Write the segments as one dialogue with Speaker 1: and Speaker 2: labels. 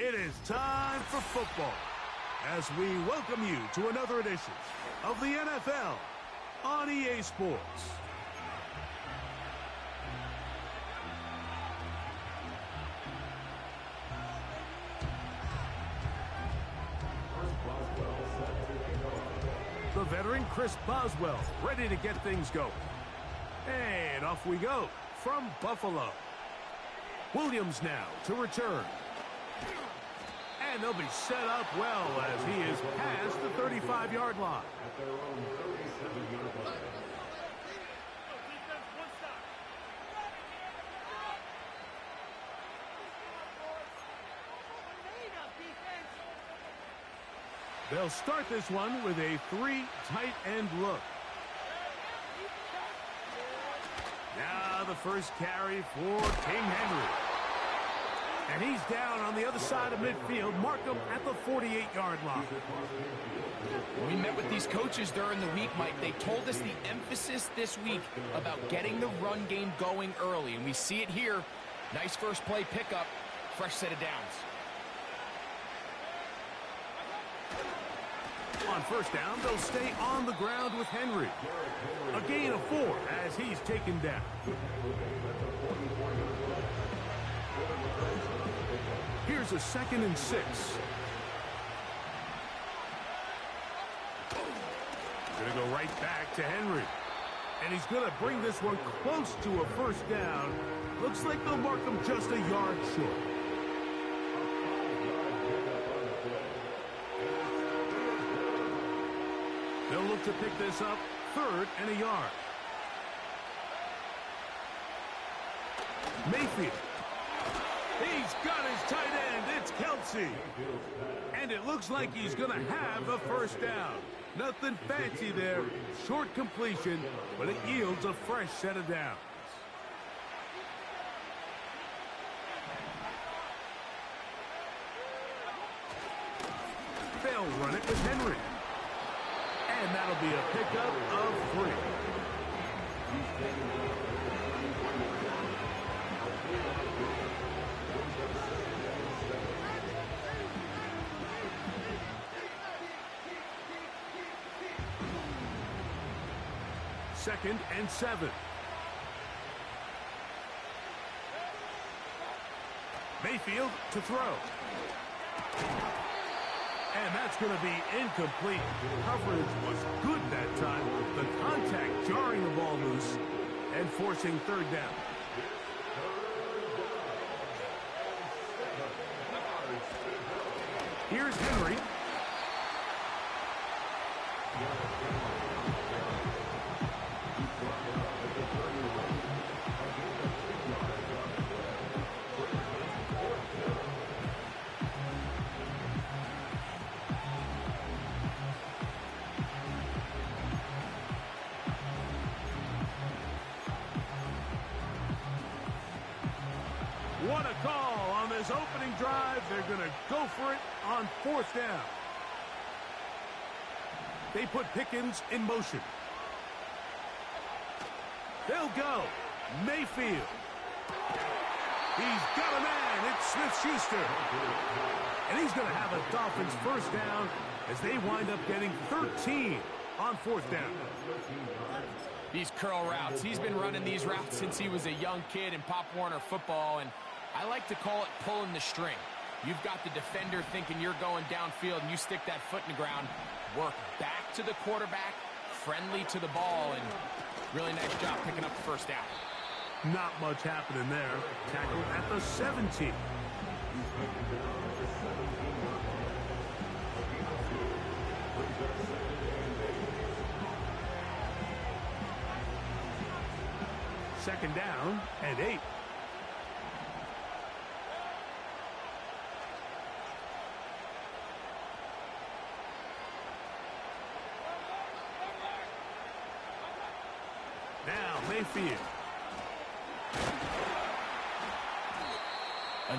Speaker 1: It is time for football as we welcome you to another edition of the NFL on EA Sports. The veteran Chris Boswell ready to get things going. And off we go from Buffalo. Williams now to return. And they'll be set up well as he is past the 35-yard line. They'll start this one with a 3 tight end look. Now the first carry for King Henry. And he's down on the other side of midfield. Mark him at the 48-yard line.
Speaker 2: We met with these coaches during the week, Mike. They told us the emphasis this week about getting the run game going early. And we see it here. Nice first play pickup. Fresh set of downs.
Speaker 1: On first down, they'll stay on the ground with Henry. A gain of 4 as he's taken down. Here's a 2nd and 6. Gonna go right back to Henry. And he's gonna bring this one close to a first down. Looks like they'll mark him just a yard short. They'll look to pick this up, 3rd and a yard. Mayfield. He's got his tight end. It's Kelsey. And it looks like he's going to have a first down. Nothing fancy there. Short completion, but it yields a fresh set of downs. They'll run it with Henry. And that'll be a pickup of 3. Second and 7. Mayfield to throw. And that's going to be incomplete. Coverage was good that time. The contact jarring the ball loose and forcing 3rd down. Here's Henry. What a call on this opening drive. They're going to go for it on 4th down. They put Pickens in motion. They'll go. Mayfield. He's got a man. It's Smith-Schuster. And he's going to have a Dolphins first down as they wind up getting 13 on 4th down.
Speaker 2: These curl routes. He's been running these routes since he was a young kid in Pop Warner football, and I like to call it pulling the string. You've got the defender thinking you're going downfield, and you stick that foot in the ground, work back to the quarterback, friendly to the ball, and really nice job picking up the first down.
Speaker 1: Not much happening there. Tackled at the 17. Second down and 8. Now Mayfield.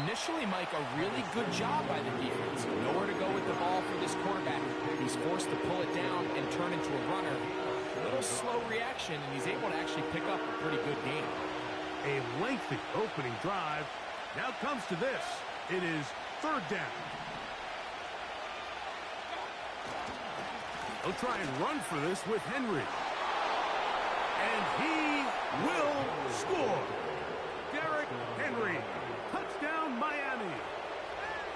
Speaker 2: Initially, Mike, a really good job by the defense. Nowhere to go with the ball for this quarterback. He's forced to pull it down and turn into a runner. A little slow reaction, and he's able to actually pick up a pretty good game.
Speaker 1: A lengthy opening drive. Now comes to this. It is third down. He'll try and run for this with Henry. And he will score. Derrick Henry. Touchdown, Miami.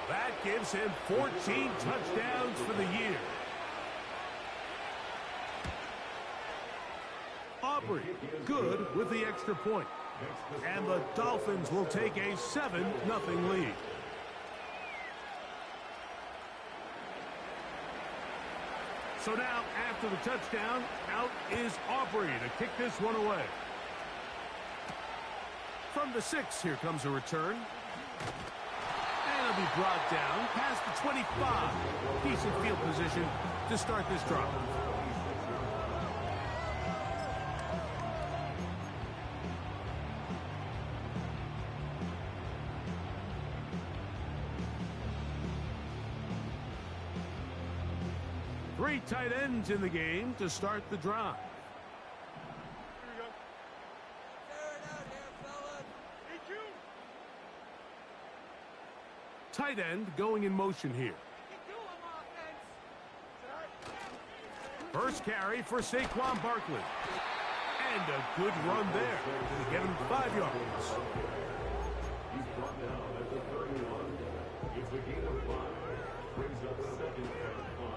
Speaker 1: That gives him 14 touchdowns for the year. Aubrey, good with the extra point. And the Dolphins will take a 7-0 lead. So now, after the touchdown, out is Aubrey to kick this one away. From the 6, here comes a return. And it'll be brought down past the 25. Decent field position to start this drive. Three tight ends in the game to start the drive.
Speaker 3: Here we go. Tear it out here, fellas.
Speaker 1: Tight end going in motion here. First carry for Saquon Barkley. And a good run there to get him 5 yards.
Speaker 4: He's brought down at the 31. It's a gain of 5. Brings up second and 5.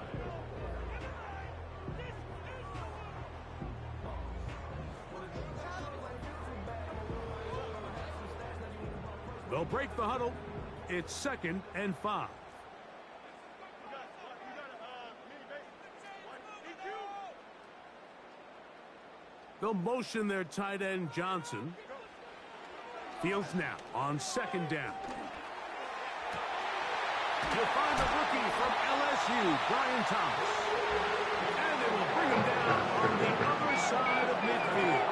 Speaker 1: They'll break the huddle. It's 2nd and 5. They'll motion their tight end Johnson. Fields now on 2nd down. You'll find the rookie from LSU, Brian Thomas. And they will bring him down on the other side of midfield.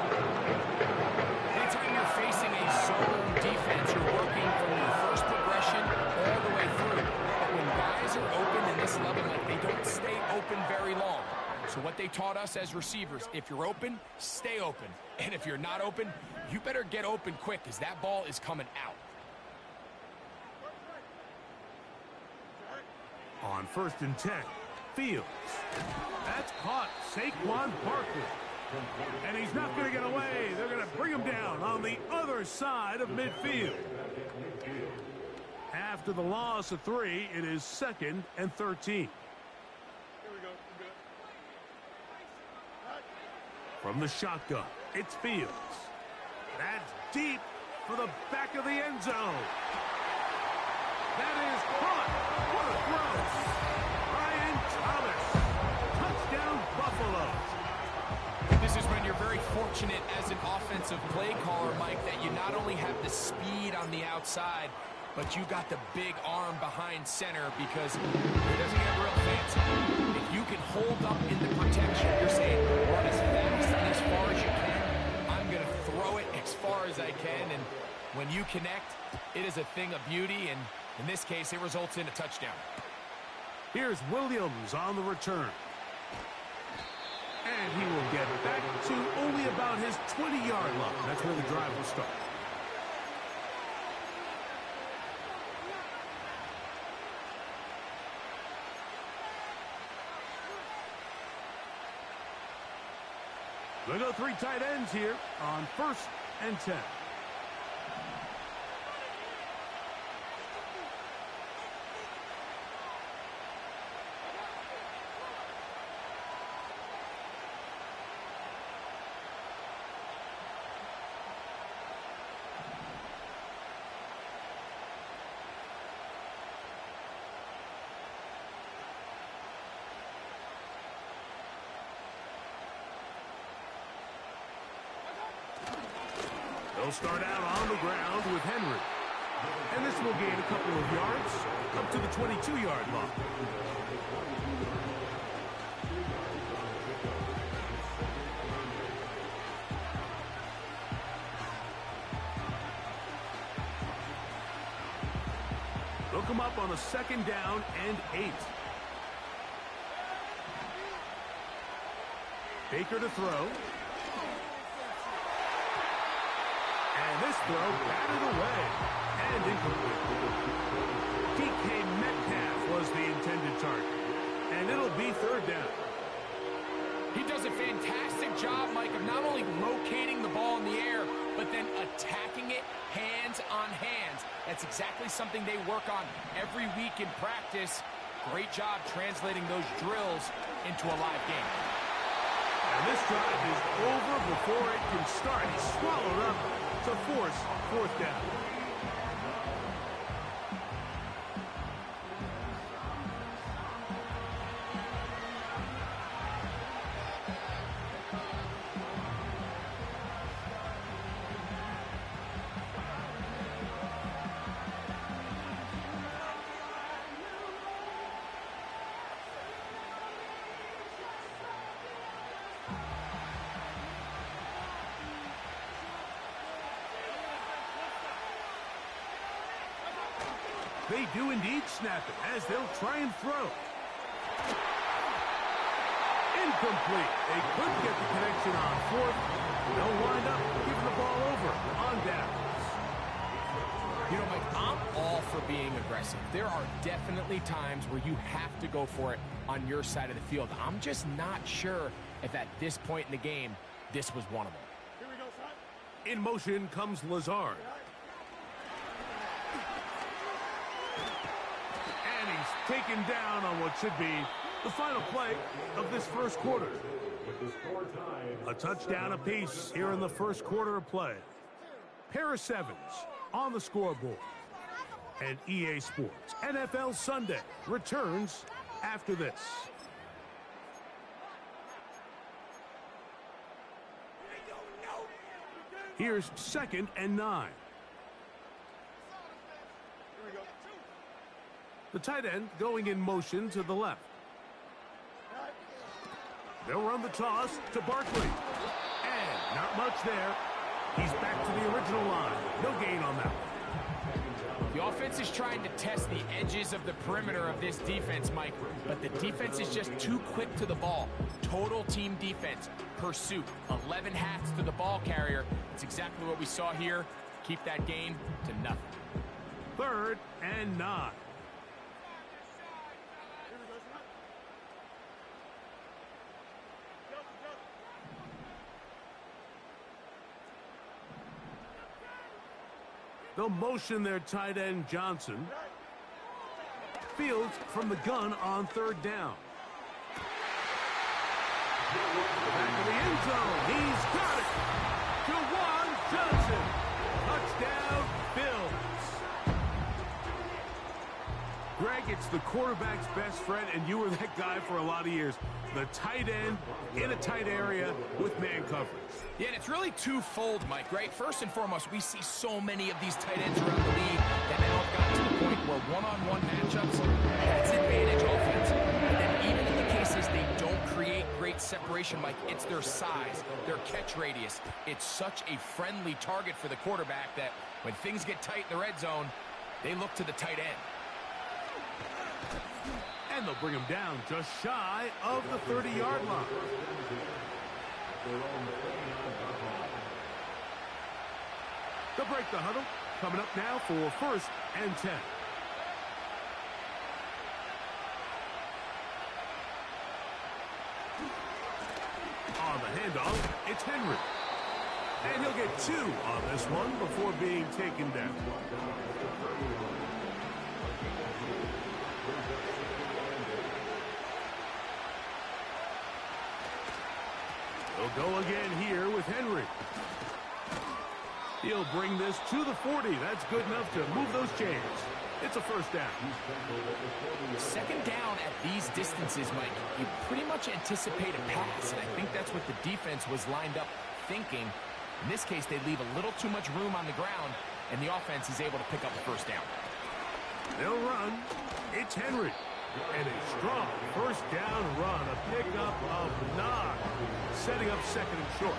Speaker 2: Anytime you're facing a zone defense, you're working from your first progression all the way through. But when guys are open in this level, they don't stay open very long. So what they taught us as receivers, if you're open, stay open. And if you're not open, you better get open quick because that ball is coming out.
Speaker 1: On 1st and 10, Fields. That's caught. Saquon Barkley. And he's not going to get away. They're going to bring him down on the other side of midfield. After the loss of 3, it is 2nd and 13. From the shotgun, it's Fields. That's deep for the back of the end zone. That is caught. What a throw. Brian Thomas. Touchdown, Buffalo.
Speaker 2: This is when you're very fortunate as an offensive play caller, Mike, that you not only have the speed on the outside, but you got the big arm behind center because it doesn't get real fancy. If you can hold up in the protection, you're saying run as fast and as far as you can. I'm going to throw it as far as I can, and when you connect, it is a thing of beauty, and in this case, it results in a touchdown.
Speaker 1: Here's Williams on the return. And he will get back to only about his 20-yard line. That's where the drive will start. They'll go 3 tight ends here on 1st and 10. They'll start out on the ground with Henry. And this will gain a couple of yards up to the 22-yard line. They'll come up on a 2nd down and 8. Baker to throw. And this throw batted away and incomplete. DK Metcalf was the intended target. And it'll be third down.
Speaker 2: He does a fantastic job, Mike, of not only locating the ball in the air, but then attacking it hands on hands. That's exactly something they work on every week in practice. Great job translating those drills into a live game.
Speaker 1: And this drive is over before it can start. He's swallowed up to force fourth down. They do indeed snap it as they'll try and throw. Incomplete. They couldn't get the connection on fourth. They'll wind up giving the ball over on downs.
Speaker 2: You know, Mike, I'm all for being aggressive. There are definitely times where you have to go for it on your side of the field. I'm just not sure if at this point in the game, this was one of them.
Speaker 3: Here we go, son.
Speaker 1: In motion comes Lazard. And he's taken down on what should be the final play of this first quarter. A touchdown apiece here in the first quarter of play. Pair of sevens on the scoreboard. And EA Sports NFL Sunday returns after this. Here's 2nd and 9. The tight end going in motion to the left. They'll run the toss to Barkley. And not much there. He's back to the original line. No gain on that one.
Speaker 2: The offense is trying to test the edges of the perimeter of this defense, Mike, but the defense is just too quick to the ball. Total team defense, pursuit, 11 hats to the ball carrier. It's exactly what we saw here. Keep that gain to nothing.
Speaker 1: 3rd and 9. They'll motion their tight end Johnson. Fields from the gun on 3rd down. Back to the end zone. He's got it. Jawan Johnson. Touchdown, Bills. Greg, it's the quarterback's best friend, and you were that guy for a lot of years. The tight end in a tight area with man coverage.
Speaker 2: Yeah, and it's really twofold, Mike, right? First and foremost, we see so many of these tight ends around the league that now have gotten to the point where one-on-one matchups, that's advantage offense. And then even in the cases they don't create great separation, Mike, it's their size, their catch radius. It's such a friendly target for the quarterback that when things get tight in the red zone, they look to the tight end.
Speaker 1: And they'll bring him down just shy of the 30-yard line. They'll break the huddle. Coming up now for 1st and 10. On the handoff, it's Henry. And he'll get 2 on this one before being taken down. They'll go again here with Henry. He'll bring this to the 40. That's good enough to move those chains. It's a 1st down.
Speaker 2: 2nd down at these distances, Mike, you pretty much anticipate a pass, and I think that's what the defense was lined up thinking. In this case, they leave a little too much room on the ground, and the offense is able to pick up a 1st down.
Speaker 1: They'll run. It's Henry. And a strong 1st down run, a pickup of 9, setting up 2nd and short.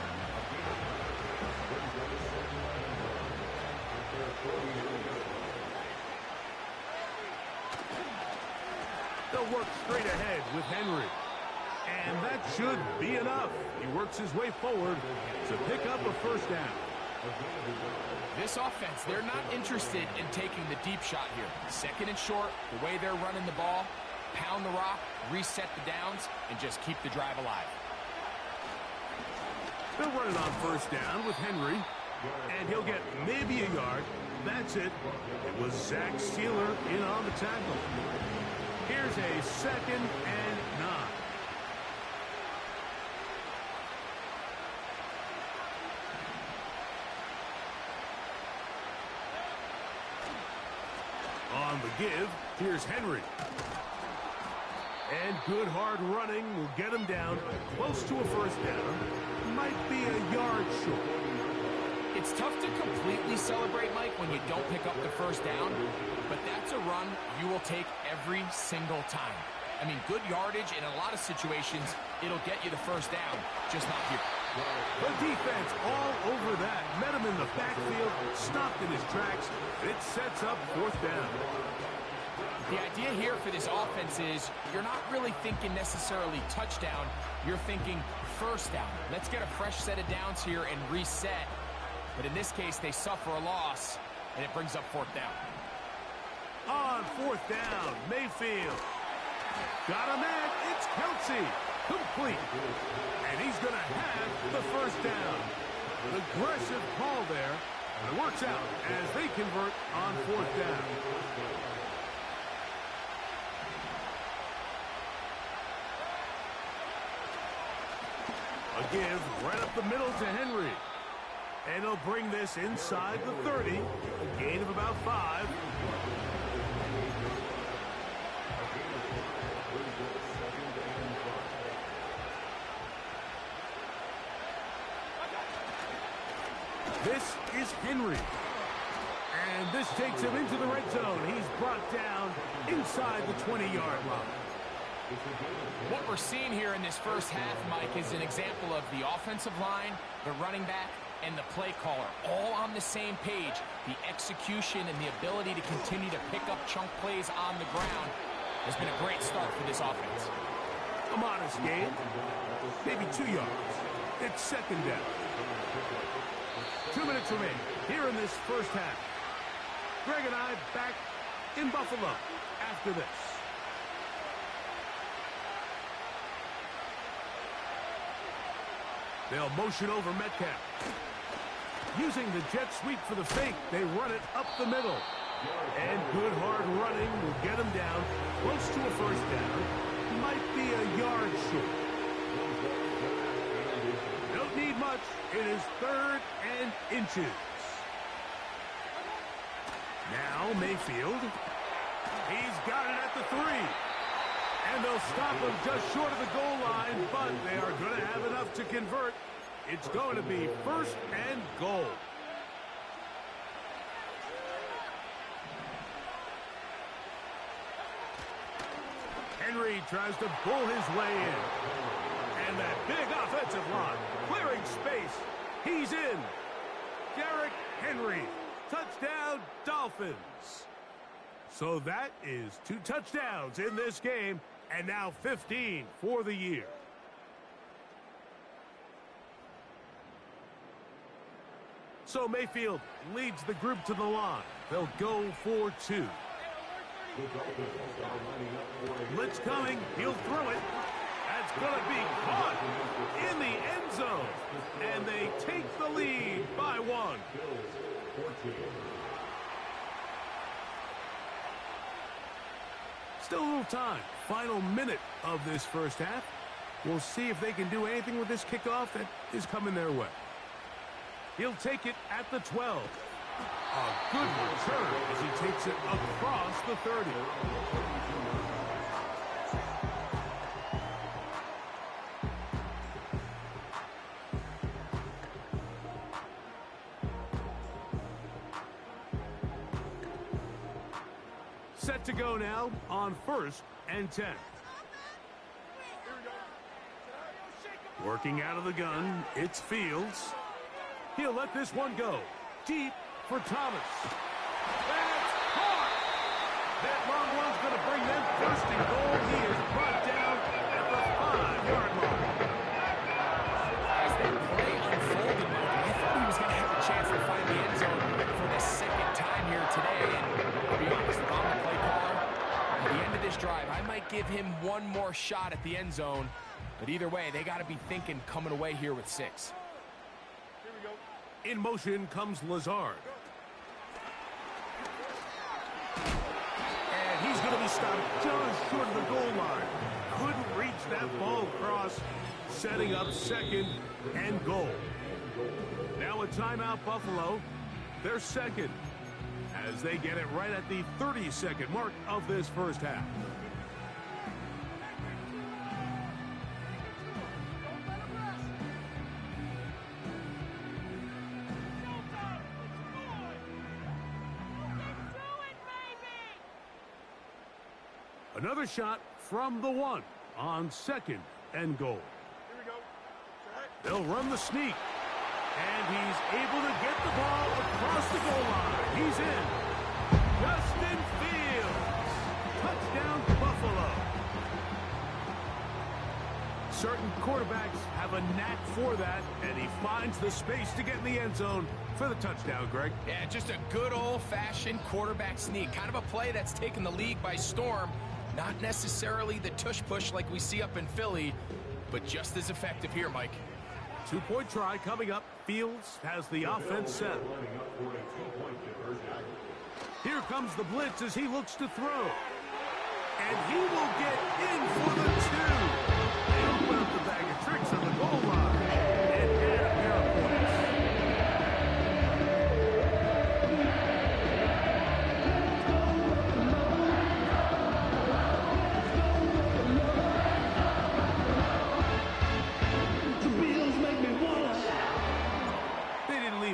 Speaker 1: They'll work straight ahead with Henry. And that should be enough. He works his way forward to pick up a 1st down.
Speaker 2: This offense, they're not interested in taking the deep shot here. Second and short, the way they're running the ball, pound the rock, reset the downs, and just keep the drive alive.
Speaker 1: They'll run it on first down with Henry, and he'll get maybe a yard. That's it. It was Zach Sealer in on the tackle. Here's a 2nd and 9. On the give, here's Henry. And good hard running will get him down close to a first down. Might be a yard short.
Speaker 2: It's tough to completely celebrate, Mike, when you don't pick up the first down, but that's a run you will take every single time. I mean, good yardage in a lot of situations, it'll get you the first down, just not here.
Speaker 1: The defense all over that. Met him in the backfield, stopped in his tracks, and it sets up 4th down.
Speaker 2: The idea here for this offense is you're not really thinking necessarily touchdown. You're thinking first down. Let's get a fresh set of downs here and reset. But in this case, they suffer a loss, and it brings up 4th down.
Speaker 1: On 4th down, Mayfield. Got him in. It's Kelsey. Complete. And he's going to have the first down. An aggressive call there. And it works out as they convert on 4th down. A give right up the middle to Henry. And he'll bring this inside the 30. A gain of about 5. This is Henry. And this takes him into the red zone. He's brought down inside the 20-yard line.
Speaker 2: What we're seeing here in this first half, Mike, is an example of the offensive line, the running back, and the play caller all on the same page. The execution and the ability to continue to pick up chunk plays on the ground has been a great start for this offense.
Speaker 1: A modest gain, maybe 2 yards. It's 2nd down. 2 minutes remaining here in this first half. Greg and I back in Buffalo after this. They'll motion over Metcalf. Using the jet sweep for the fake, they run it up the middle. And good hard running will get him down close to a first down. Might be a yard short. Don't need much. It is 3rd and inches. Now Mayfield. He's got it at the 3. And they'll stop him just short of the goal line, but they are going to have enough to convert. It's going to be 1st and goal. Henry tries to pull his way in. And that big offensive line clearing space. He's in. Derrick Henry. Touchdown, Dolphins. So that is 2 touchdowns in this game, and now 15 for the year. So Mayfield leads the group to the line. They'll go for 2. Blitz coming. He'll throw it. That's going to be caught in the end zone. And they take the lead by 1. Still a little time. Final minute of this first half. We'll see if they can do anything with this kickoff that is coming their way. He'll take it at the 12. A good return as he takes it across the 30. Set to go now on 1st and 10. Working out of the gun, it's Fields. He'll let this one go. Deep for Thomas. That's caught! That long one's going to bring them 1st and goal. He is brought down at the 5-yard line.
Speaker 2: As that play unfolded, I thought he was going to have a chance to him one more shot at the end zone. But either way, they got to be thinking coming away here with 6.
Speaker 3: Here we go.
Speaker 1: In motion comes Lazard. And he's going to be stopped just short of the goal line. Couldn't reach that ball across, setting up 2nd and goal. Now a timeout, Buffalo. They're 2nd as they get it right at the 30-second mark of this first half. Another shot from the 1 on 2nd and goal.
Speaker 3: Here we go. Set.
Speaker 1: They'll run the sneak. And he's able to get the ball across the goal line. He's in. Justin Fields. Touchdown, Buffalo. Certain quarterbacks have a knack for that, and he finds the space to get in the end zone for the touchdown, Greg.
Speaker 2: Yeah, just a good old-fashioned quarterback sneak. Kind of a play that's taken the league by storm. Not necessarily the tush-push like we see up in Philly, but just as effective here, Mike.
Speaker 1: 2-point try coming up. Fields has the offense set. Here comes the blitz as he looks to throw. And he will get in for the 2. They open up the bag of tricks on the goal line. And add a pair of points.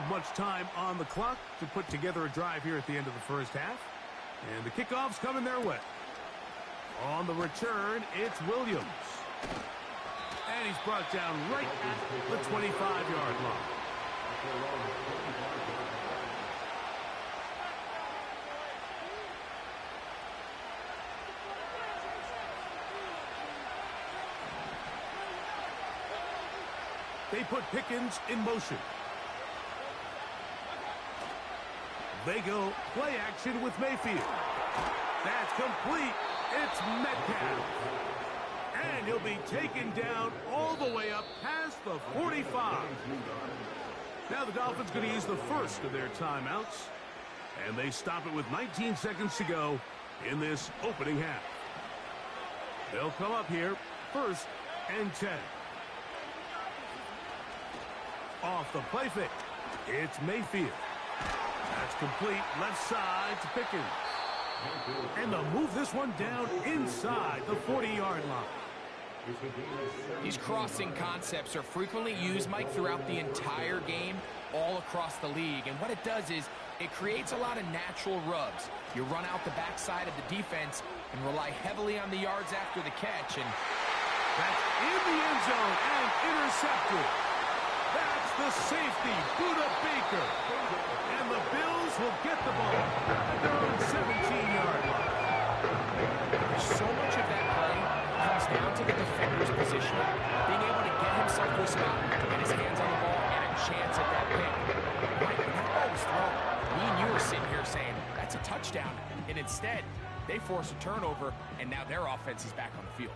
Speaker 1: Much time on the clock to put together a drive here at the end of the first half. And the kickoff's coming their way. On the return, it's Williams. And he's brought down right at the 25-yard line. They put Pickens in motion. They go play action with Mayfield. That's complete. It's Metcalf. And he'll be taken down all the way up past the 45. Now the Dolphins going to use the first of their timeouts. And they stop it with 19 seconds to go in this opening half. They'll come up here 1st and 10. Off the play fake. It's Mayfield. That's complete, left side to Pickens. And they'll move this one down inside the 40-yard line.
Speaker 2: These crossing concepts are frequently used, Mike, throughout the entire game, all across the league. And what it does is it creates a lot of natural rubs. You run out the backside of the defense and rely heavily on the yards after the catch. And
Speaker 1: that's in the end zone and intercepted. That's the safety, Buda Baker. And the Bills will get the ball at their own 17-yard line.
Speaker 2: So much of that play comes down to the defender's position, being able to get himself to a spot, get his hands on the ball, and a chance at that pick. Right, when that ball was thrown, me and you were sitting here saying, that's a touchdown. And instead, they force a turnover, and now their offense is back on the field.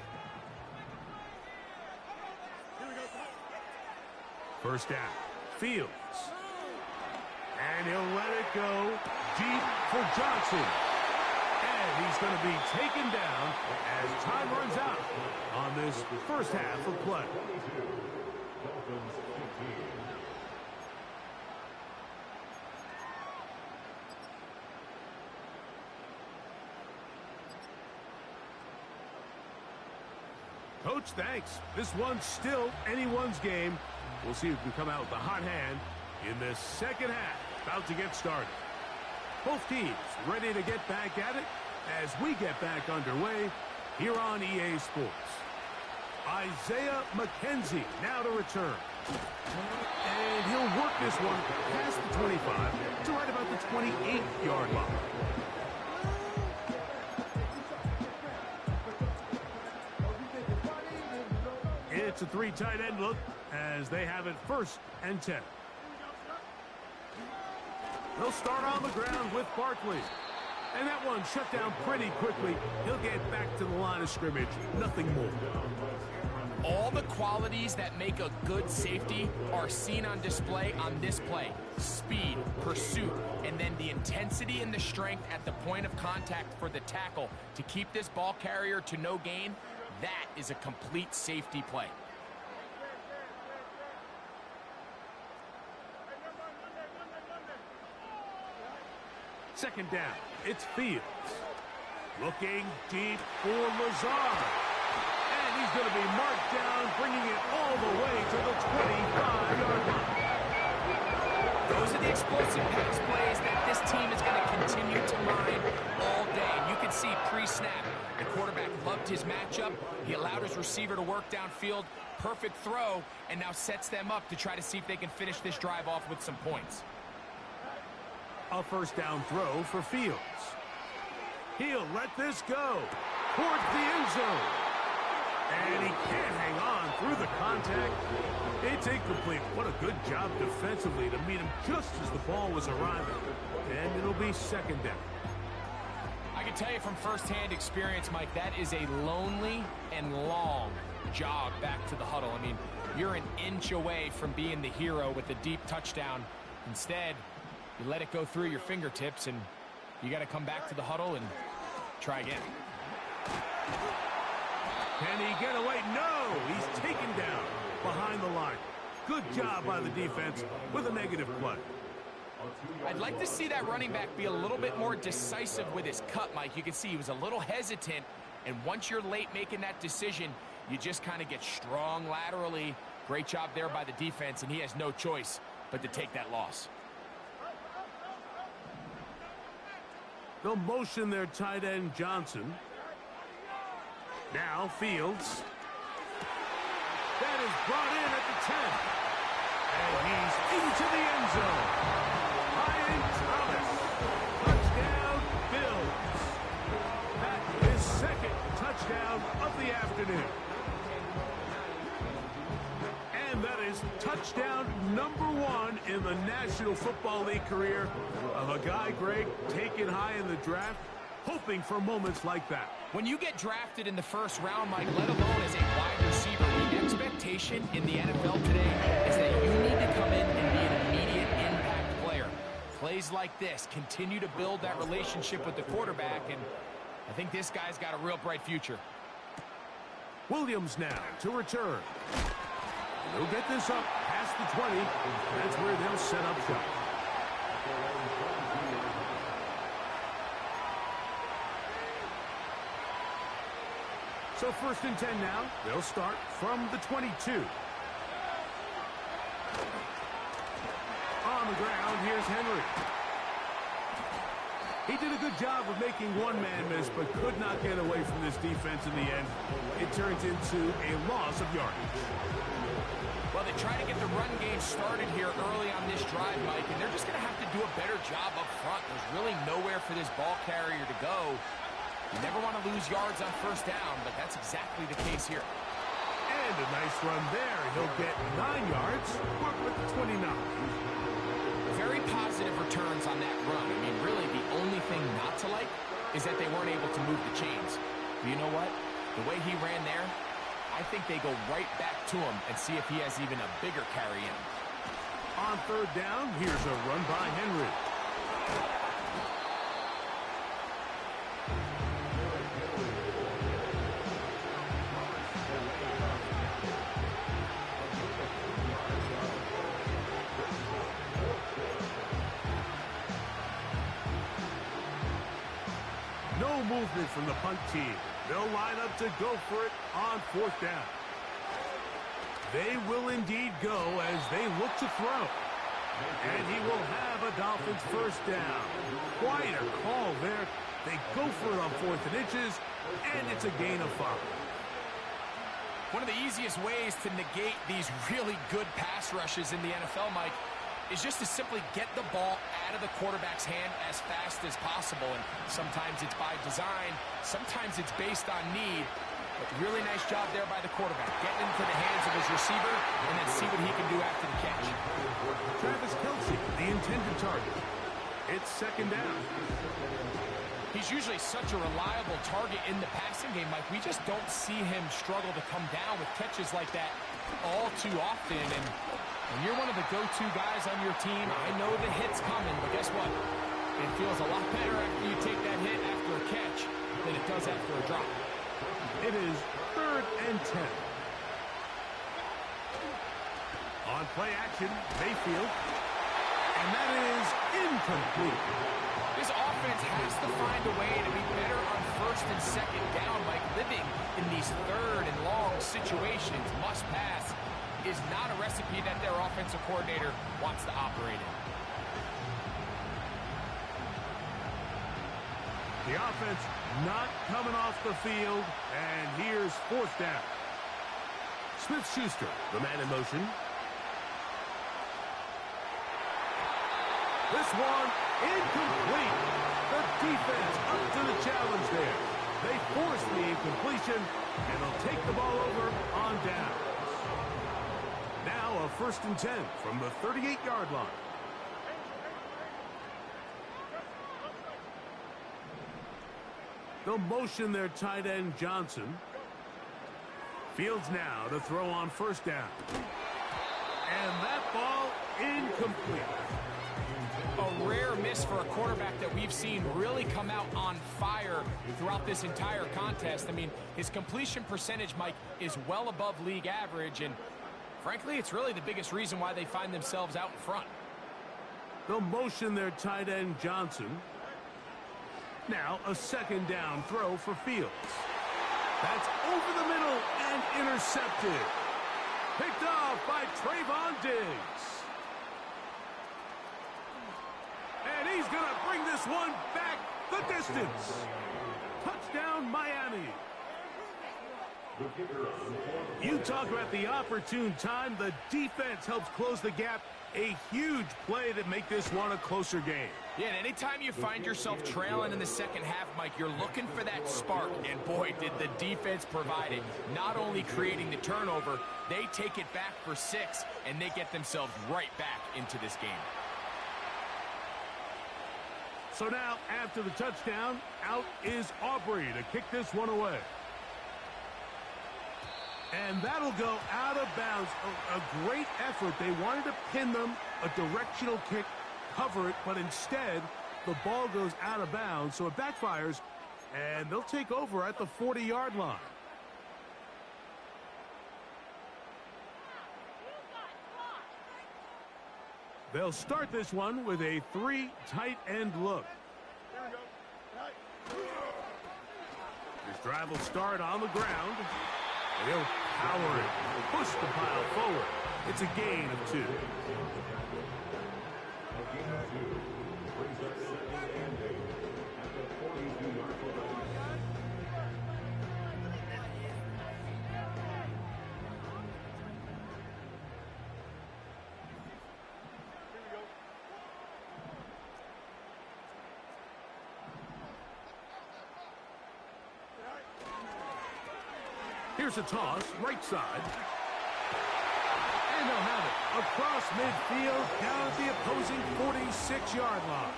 Speaker 1: First down, Fields. And he'll let it go deep for Johnson. And he's going to be taken down as time runs out on this first half of play. Coach, thanks. This one's still anyone's game. We'll see who can come out with the hot hand in this second half. About to get started. Both teams ready to get back at it as we get back underway here on EA Sports. Isaiah McKenzie now to return. And he'll work this one past the 25 to right about the 28-yard line. It's a 3 tight end look as they have it 1st and 10. They'll start on the ground with Barkley. And that one shut down pretty quickly. He'll get back to the line of scrimmage. Nothing more.
Speaker 2: All the qualities that make a good safety are seen on display on this play. Speed, pursuit, and then the intensity and the strength at the point of contact for the tackle to keep this ball carrier to no gain. That is a complete safety play.
Speaker 1: Second down, it's Fields. Looking deep for Lazard. And he's going to be marked down, bringing it all the way to the 25-yard line.
Speaker 2: Those are the explosive pass plays that this team is going to continue to mine all day. And you can see pre-snap, the quarterback loved his matchup. He allowed his receiver to work downfield. Perfect throw, and now sets them up to try to see if they can finish this drive off with some points.
Speaker 1: A first down throw for Fields. He'll let this go towards the end zone. And he can't hang on through the contact. It's incomplete. What a good job defensively to meet him just as the ball was arriving. And it'll be second down.
Speaker 2: I can tell you from firsthand experience, Mike, that is a lonely and long jog back to the huddle. I mean, you're an inch away from being the hero with a deep touchdown. Instead, you let it go through your fingertips, and you got to come back to the huddle and try again.
Speaker 1: Can he get away? No! He's taken down behind the line. Good job by the defense with a negative play.
Speaker 2: I'd like to see that running back be a little bit more decisive with his cut, Mike. You can see he was a little hesitant, and once you're late making that decision, you just kind of get strong laterally. Great job there by the defense, and he has no choice but to take that loss.
Speaker 1: They'll motion their tight end Johnson. Now Fields. That is brought in at the 10. And he's into the end zone. Ryan Thomas. Touchdown, Bills. That is second touchdown of the afternoon. And that is touchdown number 1 in the National Football League career of a guy, Greg, taken high in the draft, hoping for moments like that.
Speaker 2: When you get drafted in the first round, Mike, let alone as a wide receiver, the expectation in the NFL today is that you need to come in and be an immediate impact player. Plays like this continue to build that relationship with the quarterback, and I think this guy's got a real bright future.
Speaker 1: Williams now to return. They'll get this up past the 20. That's where they'll set up shop. So first and 10 now. They'll start from the 22. On the ground, here's Henry. He did a good job of making one man miss, but could not get away from this defense in the end. It turns into a loss of yardage.
Speaker 2: Well, they try to get the run game started here early on this drive, Mike, and they're just going to have to do a better job up front. There's really nowhere for this ball carrier to go. You never want to lose yards on first down, but that's exactly the case here.
Speaker 1: And a nice run there. He'll get 9 yards, work with the 29.
Speaker 2: Very positive returns on that run. I mean, really, the only thing not to like is that they weren't able to move the chains. But you know what? The way he ran there, I think they go right back to him and see if he has even a bigger carry in him.
Speaker 1: On third down, here's a run by Henry. No movement from the punt team. They'll line up to go for it on fourth down. They will indeed go as they look to throw. And he will have a Dolphins first down. Quite a call there. They go for it on 4th and inches, and it's a gain of 5.
Speaker 2: One of the easiest ways to negate these really good pass rushes in the NFL, Mike, is just to simply get the ball out of the quarterback's hand as fast as possible. And sometimes it's by design, sometimes it's based on need. But really nice job there by the quarterback, getting into the hands of his receiver and then see what he can do after the catch.
Speaker 1: Travis Kelce, the intended target. It's second down.
Speaker 2: He's usually such a reliable target in the passing game, Mike. We just don't see him struggle to come down with catches like that all too often. And when you're one of the go-to guys on your team, I know the hit's coming, but guess what? It feels a lot better after you take that hit after a catch than it does after a drop.
Speaker 1: It is 3rd and 10. On play action, Mayfield. And that is incomplete.
Speaker 2: This offense has to find a way to be better on 1st and 2nd down. Like living in these 3rd and long situations, must pass, is not a recipe that their offensive coordinator wants to operate in.
Speaker 1: The offense not coming off the field, and here's 4th down. Smith-Schuster, the man in motion. This one incomplete. The defense up to the challenge there. They force the incompletion, and they'll take the ball over on downs. Now a 1st and 10 from the 38-yard line. They'll motion their tight end Johnson. Fields now to throw on 1st down. And that ball incomplete.
Speaker 2: A rare miss for a quarterback that we've seen really come out on fire throughout this entire contest. I mean, his completion percentage, Mike, is well above league average, and frankly, it's really the biggest reason why they find themselves out in front.
Speaker 1: They'll motion their tight end Johnson. Now a 2nd down throw for Fields. That's over the middle and intercepted. Picked off by Trayvon Diggs. And he's going to bring this one back the distance. Touchdown, Miami. You talk about the opportune time. The defense helps close the gap. A huge play to make this one a closer game.
Speaker 2: Yeah, and anytime you find yourself trailing in the 2nd half, Mike, you're looking for that spark. And boy, did the defense provide it. Not only creating the turnover, they take it back for 6, and they get themselves right back into this game.
Speaker 1: So now, after the touchdown, out is Aubrey to kick this one away. And that'll go out of bounds. A great effort. They wanted to pin them, a directional kick, cover it, but instead, the ball goes out of bounds, so it backfires, and they'll take over at the 40-yard line. They'll start this one with a 3 tight end look. This drive will start on the ground. And he'll power it, push the pile forward. It's a gain of 2. Here's a toss, right side. And they'll have it across midfield, down at the opposing 46-yard line.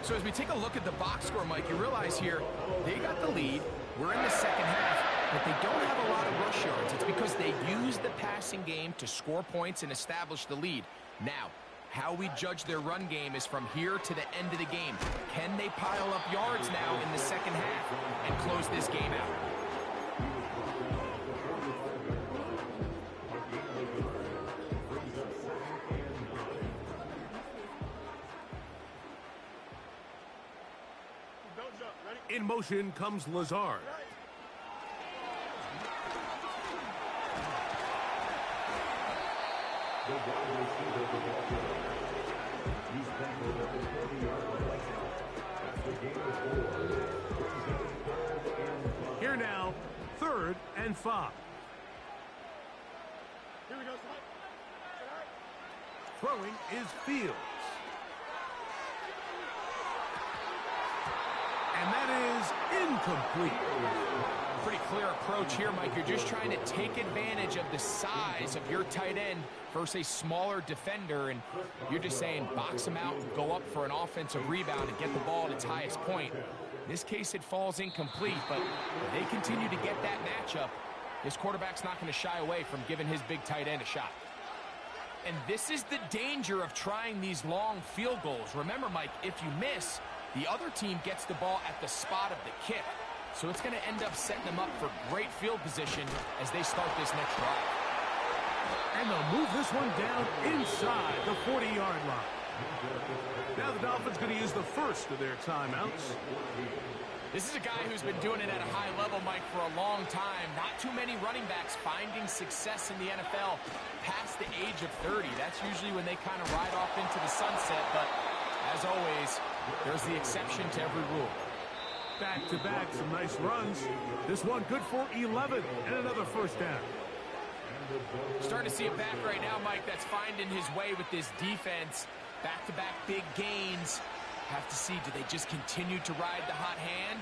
Speaker 2: So as we take a look at the box score, Mike, you realize here they got the lead. We're in the 2nd half, but they don't have a lot of rush yards. It's because they use the passing game to score points and establish the lead. Now, how we judge their run game is from here to the end of the game. Can they pile up yards now in the 2nd half and close this game out?
Speaker 1: In motion comes Lazard. Here now, 3rd and 5.
Speaker 3: Here we go.
Speaker 1: Throwing is Fields. And that is incomplete.
Speaker 2: pretty clear approach here, Mike. You're just trying to take advantage of the size of your tight end versus a smaller defender, and you're just saying box him out, go up for an offensive rebound and get the ball at its highest point. In this case, it falls incomplete, but if they continue to get that matchup, this quarterback's not going to shy away from giving his big tight end a shot. And this is the danger of trying these long field goals. Remember, Mike, if you miss, the other team gets the ball at the spot of the kick. So it's going to end up setting them up for great field position as they start this next drive.
Speaker 1: And they'll move this one down inside the 40-yard line. Now the Dolphins going to use the first of their timeouts.
Speaker 2: This is a guy who's been doing it at a high level, Mike, for a long time. Not too many running backs finding success in the NFL past the age of 30. That's usually when they kind of ride off into the sunset. But as always, there's the exception to every rule.
Speaker 1: Back-to-back, some nice runs. This one good for 11 and another first down.
Speaker 2: Starting to see a back right now, Mike, that's finding his way with this defense. Back-to-back big gains. Have to see, do they just continue to ride the hot hand,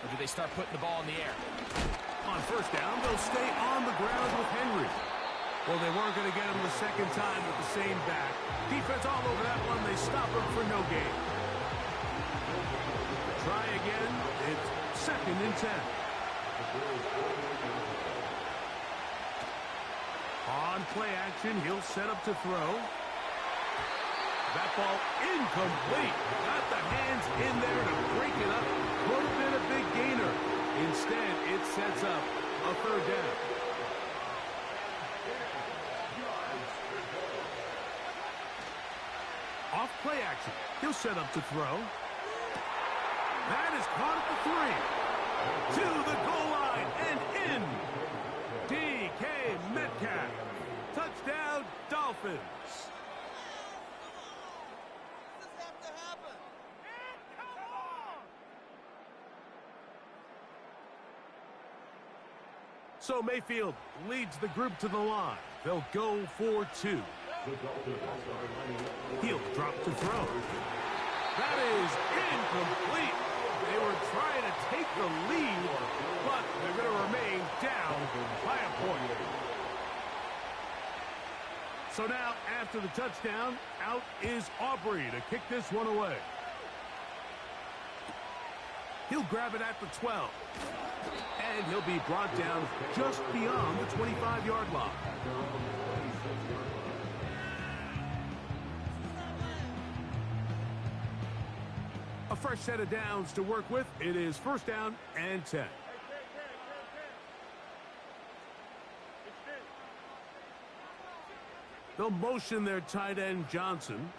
Speaker 2: or do they start putting the ball in the air?
Speaker 1: On first down, they'll stay on the ground with Henry. Well, they weren't going to get him the second time with the same back. Defense all over that one. They stop him for no gain. Try again. It's second and 10. On play action, he'll set up to throw. That ball incomplete. Got the hands in there to break it up. Could have been a big gainer. Instead, it sets up a third down. Off play action. He'll set up to throw. That is caught at the 3. To the goal line and in. DK Metcalf. Touchdown, Dolphins. So Mayfield leads the group to the line. They'll go for 2. He'll drop to throw. That is incomplete. They were trying to take the lead, but they're going to remain down by a point. So now, after the touchdown, out is Aubrey to kick this one away. He'll grab it at the 12. And he'll be brought down just beyond the 25-yard line. A fresh set of downs to work with. It is first down and 10. They'll motion their tight end Johnson.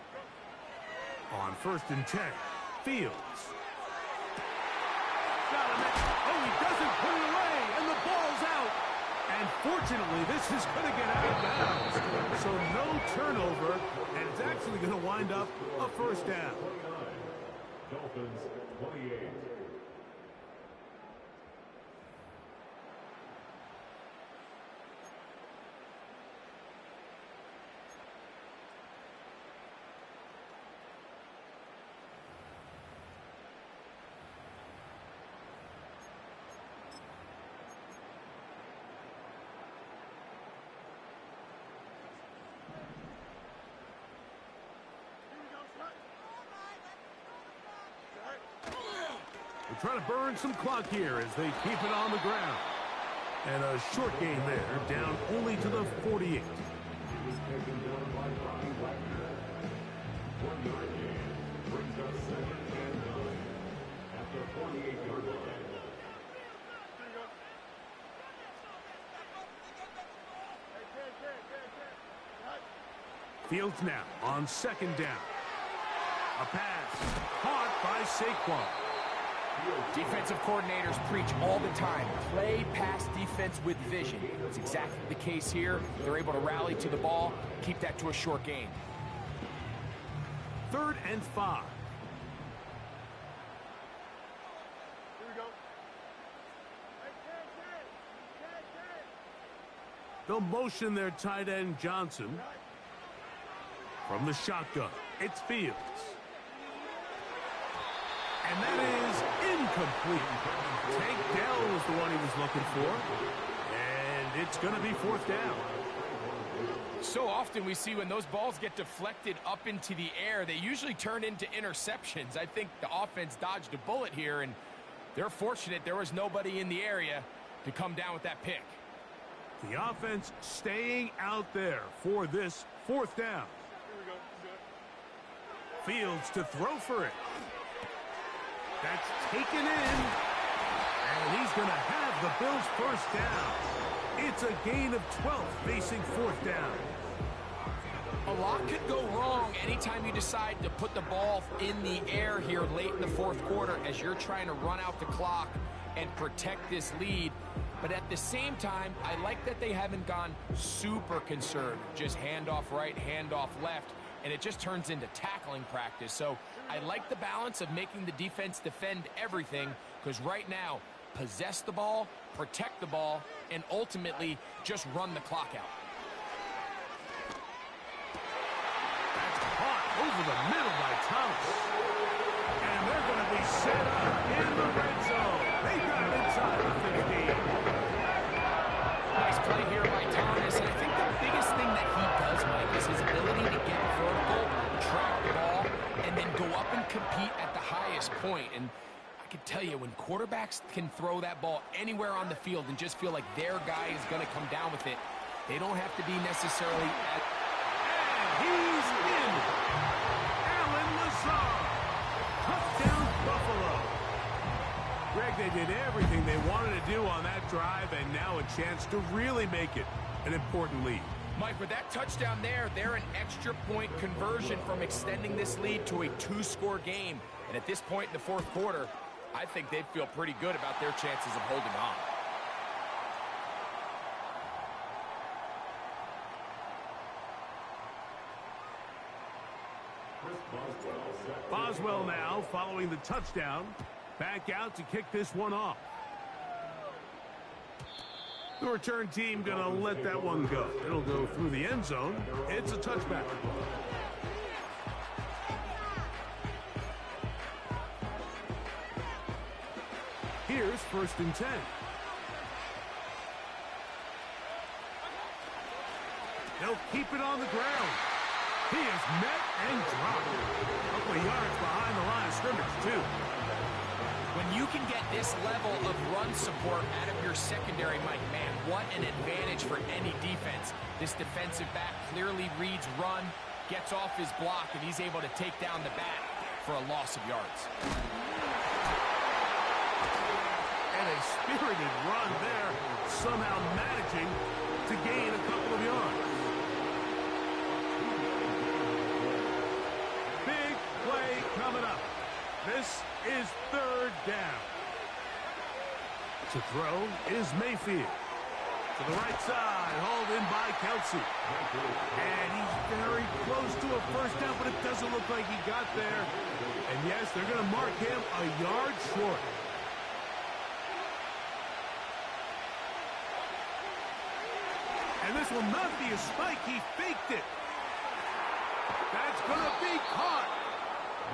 Speaker 1: On first and 10, Fields. Oh, he doesn't put it away, and the ball's out. And fortunately, this is going to get out of bounds. So no turnover, and it's actually going to wind up a first down.
Speaker 4: Dolphins 28.
Speaker 1: They're trying to burn some clock here as they keep it on the ground. And a short gain there, down only to the 48.
Speaker 4: He was taken down by Bobby Wagner. 1-yard gain brings us second and 9 at the 48-yard line.
Speaker 1: Fields now on second down. A pass caught by Saquon.
Speaker 2: Defensive coordinators preach all the time, play pass defense with vision. It's exactly the case here. They're able to rally to the ball, keep that to a short gain.
Speaker 1: 3rd and 5. They'll motion their tight end Johnson. From the shotgun, it's Fields. And that is incomplete. Tank Dell was the one he was looking for. And it's going to be fourth down.
Speaker 2: So often we see when those balls get deflected up into the air, they usually turn into interceptions. I think the offense dodged a bullet here, and they're fortunate there was nobody in the area to come down with that pick.
Speaker 1: The offense staying out there for this fourth down. Fields to throw for it. That's taken in. And he's going to have the Bills first down. It's a gain of 12 facing fourth down.
Speaker 2: A lot could go wrong anytime you decide to put the ball in the air here late in the fourth quarter as you're trying to run out the clock and protect this lead. But at the same time, I like that they haven't gone super conservative. Just handoff right, handoff left, and it just turns into tackling practice. So I like the balance of making the defense defend everything, because right now, possess the ball, protect the ball, and ultimately just run the clock out.
Speaker 1: That's caught over the middle by Thomas. And they're going to be set up in the red zone. They got inside the 15.
Speaker 2: Nice play here by Thomas, and I think the biggest thing that he does, Mike, is his ability to get vertical, track the ball, and then go up and compete at the highest point. And I can tell you, when quarterbacks can throw that ball anywhere on the field and just feel like their guy is going to come down with it, they don't have to be necessarily at...
Speaker 1: And he's in. Allen Lazard. Touchdown, Buffalo. Greg, they did everything they wanted to do on that drive, and now a chance to really make it an important lead.
Speaker 2: Mike, with that touchdown there, they're an extra point conversion from extending this lead to a two-score game. And at this point in the fourth quarter, I think they'd feel pretty good about their chances of holding on.
Speaker 1: Boswell now following the touchdown. Back out to kick this one off. The return team going to let that one go. It'll go through the end zone. It's a touchback. Here's 1st and 10. They'll keep it on the ground. He is met and dropped. A couple of yards behind the line of scrimmage, too.
Speaker 2: When you can get this level of run support out of your secondary, Mike, man, what an advantage for any defense. This defensive back clearly reads run, gets off his block, and he's able to take down the back for a loss of yards.
Speaker 1: And a spirited run there, somehow managing to gain a couple of yards. Big play coming up. This is 3rd down. To throw is Mayfield. To the right side, hauled in by Kelsey. And he's very close to a first down, but it doesn't look like he got there. And yes, they're going to mark him a yard short. And this will not be a spike. He faked it. That's going to be caught.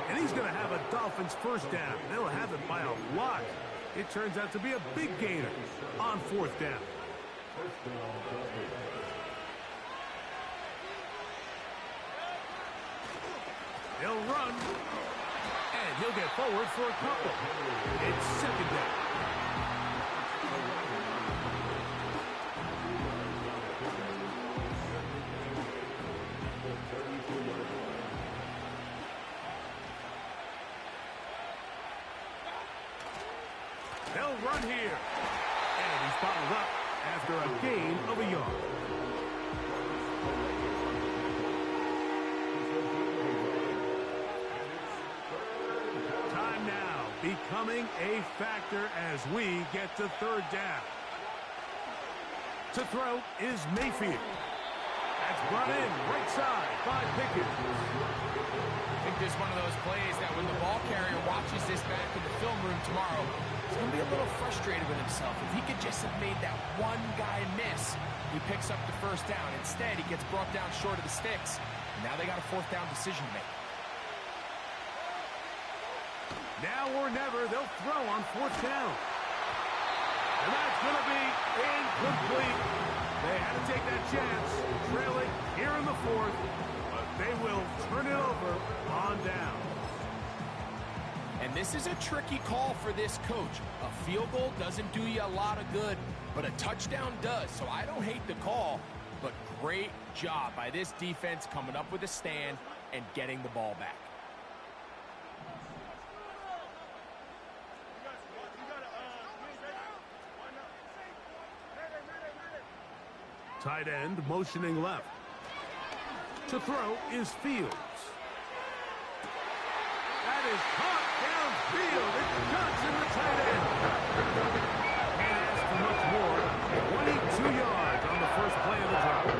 Speaker 1: And he's going to have a Dolphins first down. They'll have it by a lot. It turns out to be a big gainer on 4th down. He'll run. And he'll get forward for a couple. It's 2nd down. They'll run here. And he's followed up after a gain of a yard. Time now becoming a factor as we get to 3rd down. To throw is Mayfield. That's brought in right side by Pickett.
Speaker 2: I think this is one of those plays that when the ball carrier watches this back in the film room tomorrow, he's going to be a little frustrated with himself. If he could just have made that one guy miss, he picks up the first down. Instead, he gets brought down short of the sticks. And now they got a 4th down decision to make.
Speaker 1: Now or never, they'll throw on 4th down. And that's going to be incomplete. They had to take that chance, trailing here in the 4th, but they will turn it over on down.
Speaker 2: And this is a tricky call for this coach. A field goal doesn't do you a lot of good, but a touchdown does. So I don't hate the call, but great job by this defense coming up with a stand and getting the ball back.
Speaker 1: Tight end motioning left. To throw is Fields. That is caught downfield. It's Johnson, the tight end. Can't ask for much more. 22 yards on the first play of the drive.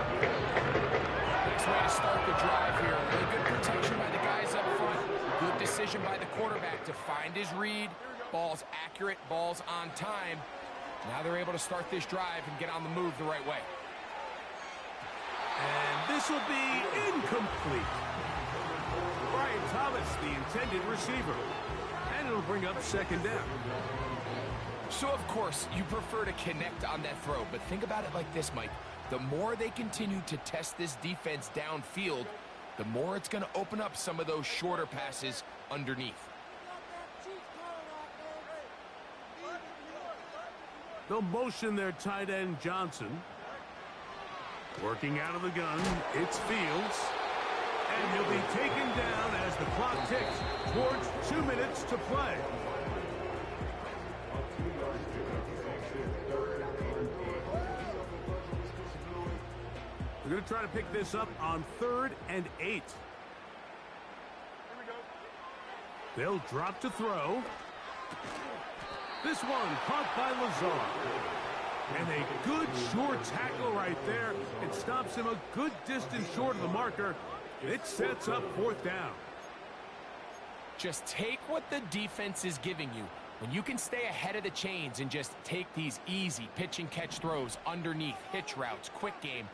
Speaker 2: Nice way to start the drive here. Really good protection by the guys up front. Good decision by the quarterback to find his read. Ball's accurate, ball's on time. Now they're able to start this drive and get on the move the right way.
Speaker 1: And this will be incomplete. Brian Thomas, the intended receiver. And it'll bring up 2nd down.
Speaker 2: So, of course, you prefer to connect on that throw, but think about it like this, Mike. The more they continue to test this defense downfield, the more it's going to open up some of those shorter passes underneath.
Speaker 1: They'll motion their tight end Johnson. Working out of the gun, it's Fields. And he'll be taken down as the clock ticks towards 2 minutes to play. We're going to try to pick this up on 3rd and 8. They'll drop to throw. This one caught by Lazar. And a good short tackle right there. It stops him a good distance short of the marker. It sets up 4th down.
Speaker 2: Just take what the defense is giving you. When you can stay ahead of the chains and just take these easy pitch and catch throws underneath, hitch routes, quick game,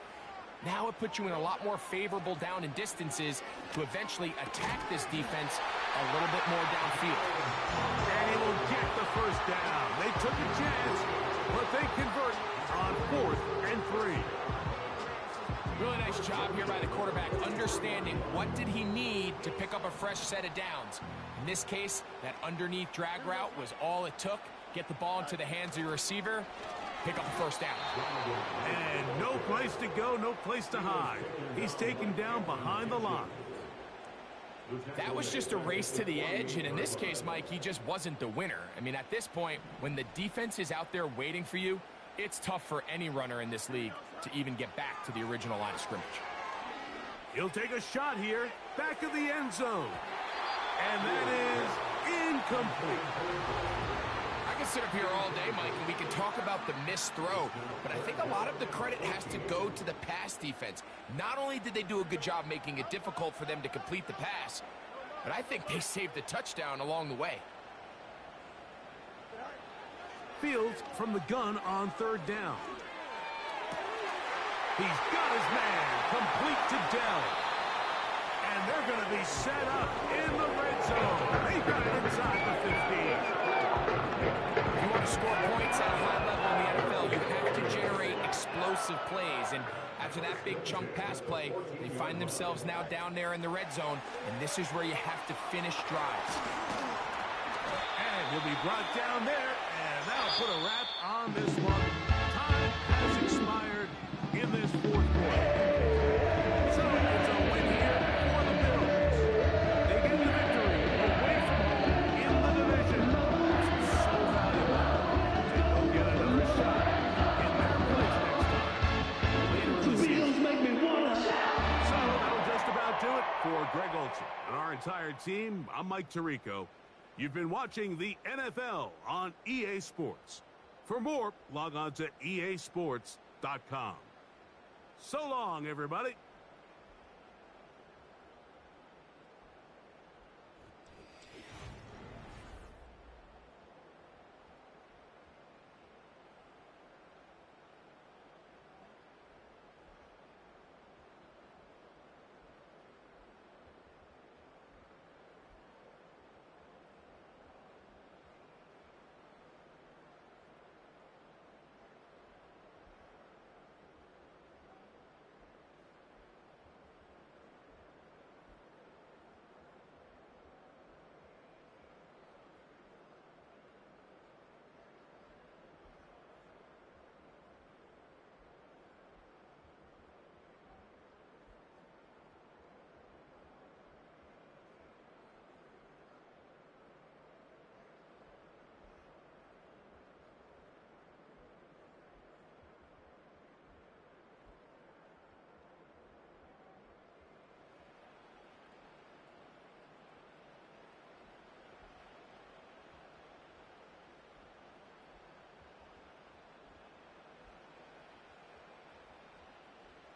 Speaker 2: now it puts you in a lot more favorable down and distances to eventually attack this defense a little bit more downfield.
Speaker 1: And he will get the 1st down. They took a chance, but they convert on 4th and 3.
Speaker 2: Really nice job here by the quarterback, understanding what did he need to pick up a fresh set of downs. In this case, that underneath drag route was all it took. Get the ball into the hands of your receiver, pick up the 1st down.
Speaker 1: And no place to go, no place to hide. He's taken down behind the line.
Speaker 2: That was just a race to the edge, and in this case, Mike, he just wasn't the winner. I mean, at this point, when the defense is out there waiting for you, it's tough for any runner in this league to even get back to the original line of scrimmage.
Speaker 1: He'll take a shot here, back of the end zone. And that is incomplete.
Speaker 2: I can sit up here all day, Mike, and we can talk about the missed throw, but I think a lot of the credit has to go to the pass defense. Not only did they do a good job making it difficult for them to complete the pass, but I think they saved the touchdown along the way.
Speaker 1: Fields from the gun on 3rd down. He's got his man complete to Dell. And they're going to be set up in the red zone. They got it inside the 15.
Speaker 2: If you want to score points at a high level in the NFL, you have to generate explosive plays. And after that big chunk pass play, they find themselves now down there in the red zone. And this is where you have to finish drives.
Speaker 1: And he'll be brought down there. And that'll put a wrap on this one. Time has expired in this 4th quarter. So it's a win here for the Bills. They get the victory away from home in the division. This is so valuable. They'll get another shot in their place next time. Later in the season. Make me wanna shout. So that'll just about do it for Greg Olson and our entire team. I'm Mike Tirico. You've been watching the NFL on EA Sports. For more, log on to easports.com. So long, everybody.